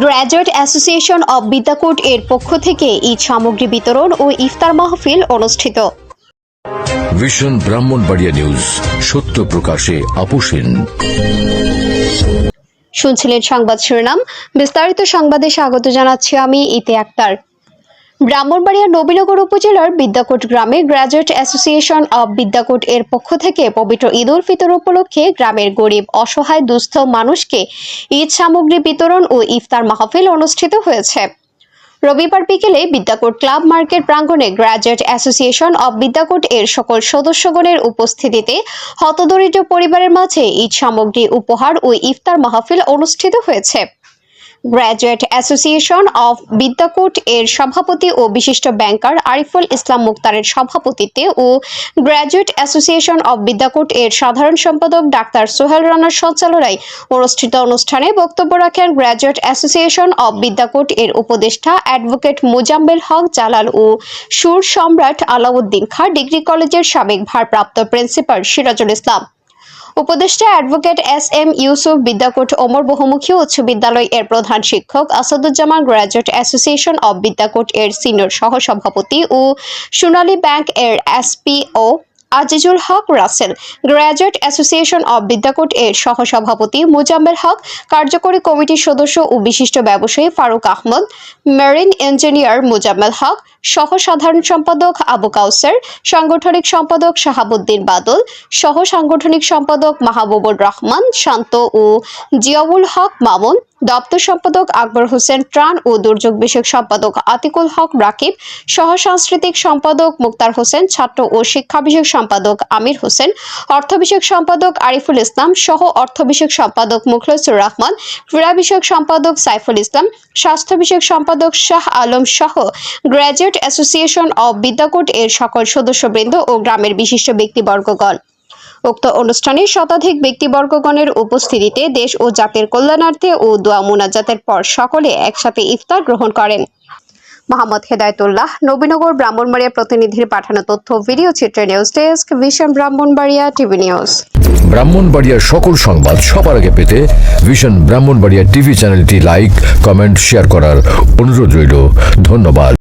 Graduate association of Bidyakut এর পক্ষ থেকে ঈদ সামগ্রী বিতরণ ও ইফতার মাহফিল অনুষ্ঠিত। ভিশন ব্রাহ্মণবাড়িয়া নিউজ, সত্য প্রকাশে আপোষহীন। শুনছিলেন সংবাদ শিরোনাম, বিস্তারিত সংবাদে স্বাগত জানাচ্ছি আমি ইতি আক্তার। ব্রাহ্মণবাড়িয়া নবীনগর উপজেলার বিদ্যাকূট গ্রামে গ্র্যাজুয়েট অ্যাসোসিয়েশন অব বিদ্যাকূট এর পক্ষ থেকে পবিত্র ঈদ উল ফিতর উপলক্ষে গ্রামের গরিব অসহায় দুস্থ মানুষকে ঈদ সামগ্রী বিতরণ ও ইফতার মাহফিল অনুষ্ঠিত হয়েছে। রবিবার বিকেলে বিদ্যাকূট ক্লাব মার্কেট প্রাঙ্গণে গ্র্যাজুয়েট অ্যাসোসিয়েশন অব বিদ্যাকূট এর সকল সদস্যগণের উপস্থিতিতে হতদরিদ্র পরিবারের মাঝে ঈদ সামগ্রী উপহার ও ইফতার মাহফিল অনুষ্ঠিত হয়েছে। গ্র্যাজুয়েট অ্যাসোসিয়েশন অব বিদ্যাকূট এর সভাপতি ও বিশিষ্ট ব্যাংকার আরিফুল ইসলাম মুক্তারের সভাপতিত্বে ও গ্র্যাজুয়েট অ্যাসোসিয়েশন অব বিদ্যাকূট এর সাধারণ সম্পাদক ডাক্তার সোহেল রানার সঞ্চালনায় অনুষ্ঠিত অনুষ্ঠানে বক্তব্য রাখেন গ্র্যাজুয়েট অ্যাসোসিয়েশন অব বিদ্যাকূট এর উপদেষ্টা অ্যাডভোকেট মোজাম্মেল হক জালাল ও সুর সম্রাট আলাউদ্দিন খাঁ ডিগ্রি কলেজের সাবেক ভারপ্রাপ্ত প্রিন্সিপাল সিরাজুল ইসলাম, উপদেষ্টা advocate S M Yusuf, Bidyakut Omar বহুমুখী উচ্চ বিদ্যালয় এর প্রধান শিক্ষক Asaduzzaman, graduate association of Bidyakut এর সিনিয়র সহসভাপতি ও সোনালী ব্যাংক এর SPO Azizul Haque Rasel, graduate association of Bidyakut এর সহসভাপতি মোজাম্মেল হক, কার্যকরী কমিটির সদস্য ও বিশিষ্ট ব্যবসায়ী ফারুক আহমদ, মেরিন ইঞ্জিনিয়ার মোজাম্মেল হক, সহ সাধারণ সম্পাদক আবু কাউসার, সাংগঠনিক সম্পাদক শাহাবুদ্দিন বাদল, সহ সাংগঠনিক সম্পাদক মাহবুবুর রহমান শান্ত ও জিয়াউল হক মামুন, দপ্তর সম্পাদক আকবর হোসেন, ত্রাণ ও দুর্যোগ বিষয়ক সম্পাদক আতিকুল হক রাকিব, সহ সাংস্কৃতিক সম্পাদক মুক্তার হোসেন, ছাত্র ও শিক্ষা বিষয়ক সম্পাদক আমির হোসেন, অর্থ বিষয়ক সম্পাদক আরিফুল ইসলাম, সহ অর্থ বিষয়ক সম্পাদক মুখলেসুর রহমান, ক্রীড়া বিষয়ক সম্পাদক সাইফুল ইসলাম, স্বাস্থ্য বিষয়ক সম্পাদক শাহ আলম সহ গ্র্যাজুয়েট অ্যাসোসিয়েশন অব বিদ্যাকূট এর সকল সদস্যবৃন্দ ও গ্রামের বিশিষ্ট ব্যক্তিবর্গগণ। উক্ত অনুষ্ঠানে শতাধিক ব্যক্তিবর্গগণের উপস্থিতিতে দেশ ও জাতির কল্যাণার্থে ও দোয়া মুনাজাতের পর সকলে একসাথে ইফতার গ্রহণ করেন। মোহাম্মদ হেদায়েতুল্লাহ, নবীনগর ব্রাহ্মণবাড়িয়া প্রতিনিধির পাঠানো তথ্য ভিডিও চিত্রে news desk, vision Brahmanbaria TV news. ব্রাহ্মণবাড়িয়ার সকল সংবাদ সবার আগে পেতে ভিশন ব্রাহ্মণবাড়িয়া টিভি চ্যানেলটি লাইক, কমেন্ট, শেয়ার করার অনুরোধ রইল। ধন্যবাদ।